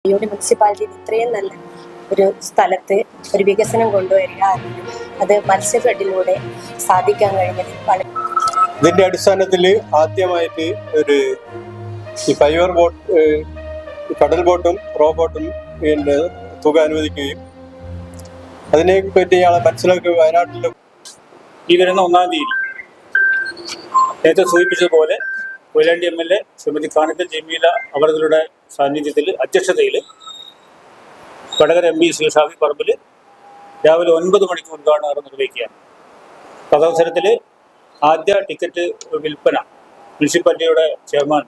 അയ്യോടി മുനിസിപ്പാലിറ്റിയിൽ ഇത്രയും നല്ല ഒരു സ്ഥലത്ത് ഒരു വികസനം കൊണ്ടുവരിക അത് മത്സ്യഫെഡിലൂടെ സാധിക്കാൻ കഴിഞ്ഞത് വളരെ. ഇതിന്റെ അടിസ്ഥാനത്തിൽ ആദ്യമായിട്ട് ഒരു ഫൈബർ ബോട്ട്, കടൽ ബോട്ടും റോ ബോട്ടും പിന്നെ തുക അനുവദിക്കുകയും അതിനെ പറ്റി ആളെ മനസ്സിലാക്കി വയനാട്ടിലും ഈ വരുന്ന 1-ാം തീയതി നേരത്തെ സൂചിപ്പിച്ചതുപോലെ കൊയിലാണ്ടി MLA ശ്രീമതി കാണിക്കൽ ജമീല അവരുടെ സാന്നിധ്യത്തിൽ അധ്യക്ഷതയിൽ വടകര MP ശ്രീ ഷാഫി പറമ്പിൽ രാവിലെ 9 മണിക്ക് ഉദ്ഘാടനം നിർവഹിക്കുകയാണ്. തദവസരത്തിൽ ആദ്യ ടിക്കറ്റ് വിൽപ്പന മുനിസിപ്പാലിറ്റിയുടെ ചെയർമാൻ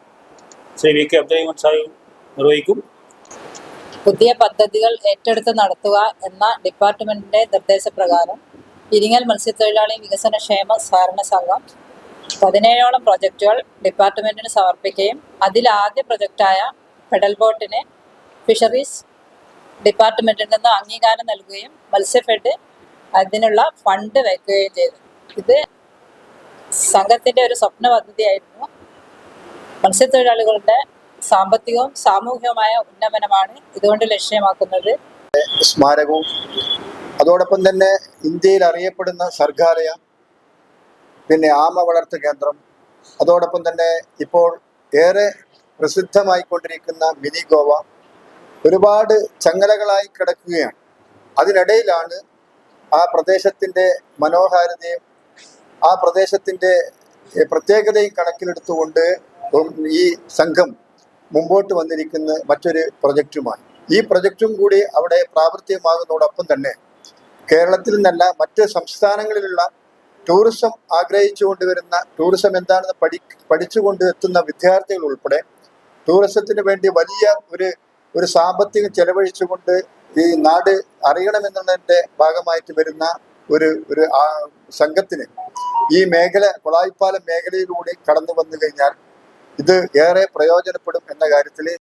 ശ്രീ VK അബ്ദുറഹിമാൻ സാഹിബ് നിർവഹിക്കും. പുതിയ പദ്ധതികൾ ഏറ്റെടുത്ത് നടത്തുക എന്ന ഡിപ്പാർട്ട്മെന്റിന്റെ നിർദ്ദേശപ്രകാരം ഇരിങ്ങൽ മത്സ്യത്തൊഴിലാളി വികസന ക്ഷേമ സഹകരണ സംഘം 17ഓളം പ്രൊജക്റ്റുകൾ ഡിപ്പാർട്ട്മെന്റിന് സമർപ്പിക്കുകയും അതിൽ ആദ്യ പ്രൊജക്റ്റായ പെഡൽ ബോട്ടിന് ഫിഷറീസ് ഡിപ്പാർട്ട്മെന്റിൽ നിന്ന് അംഗീകാരം നൽകുകയും മത്സ്യഫെഡ് അതിനുള്ള ഫണ്ട് വയ്ക്കുകയും ചെയ്തു. ഇത് സംഘത്തിന്റെ ഒരു സ്വപ്ന പദ്ധതിയായിരുന്നു. മത്സ്യത്തൊഴിലാളികളുടെ സാമ്പത്തികവും സാമൂഹികവുമായ ഉന്നമനമാണ് ഇതുകൊണ്ട് ലക്ഷ്യമാക്കുന്നത്. സ്മാരകവും അതോടൊപ്പം തന്നെ ഇന്ത്യയിൽ അറിയപ്പെടുന്ന സർഗാലയ, പിന്നെ ആമ വളർത്തു കേന്ദ്രം, അതോടൊപ്പം തന്നെ ഇപ്പോൾ ഏറെ പ്രസിദ്ധമായിക്കൊണ്ടിരിക്കുന്ന മിനി ഗോവ ഒരുപാട് ചങ്ങലകളായി കിടക്കുകയാണ്. അതിനിടയിലാണ് ആ പ്രദേശത്തിൻ്റെ മനോഹാരിതയും ആ പ്രദേശത്തിൻ്റെ പ്രത്യേകതയും കണക്കിലെടുത്തുകൊണ്ട് ഈ സംഘം മുമ്പോട്ട് വന്നിരിക്കുന്ന മറ്റൊരു പ്രൊജക്റ്റുമായി. ഈ പ്രൊജക്റ്റും കൂടി അവിടെ പ്രാവർത്തികമാകുന്നതോടൊപ്പം തന്നെ കേരളത്തിൽ നിന്നല്ല മറ്റ് സംസ്ഥാനങ്ങളിലുള്ള ടൂറിസം ആഗ്രഹിച്ചു കൊണ്ടുവരുന്ന, ടൂറിസം എന്താണെന്ന് പഠിച്ചുകൊണ്ട് എത്തുന്ന വിദ്യാർത്ഥികൾ ഉൾപ്പെടെ ടൂറിസത്തിന് വേണ്ടി വലിയ ഒരു സാമ്പത്തികം ചെലവഴിച്ചുകൊണ്ട് ഈ നാട് അറിയണമെന്നുള്ളതിൻ്റെ ഭാഗമായിട്ട് വരുന്ന ഒരു സംഘത്തിന് ഈ മേഖല, കൊളായിപ്പാലം മേഖലയിലൂടെ കടന്നു വന്നു കഴിഞ്ഞാൽ ഇത് ഏറെ പ്രയോജനപ്പെടും എന്ന കാര്യത്തിൽ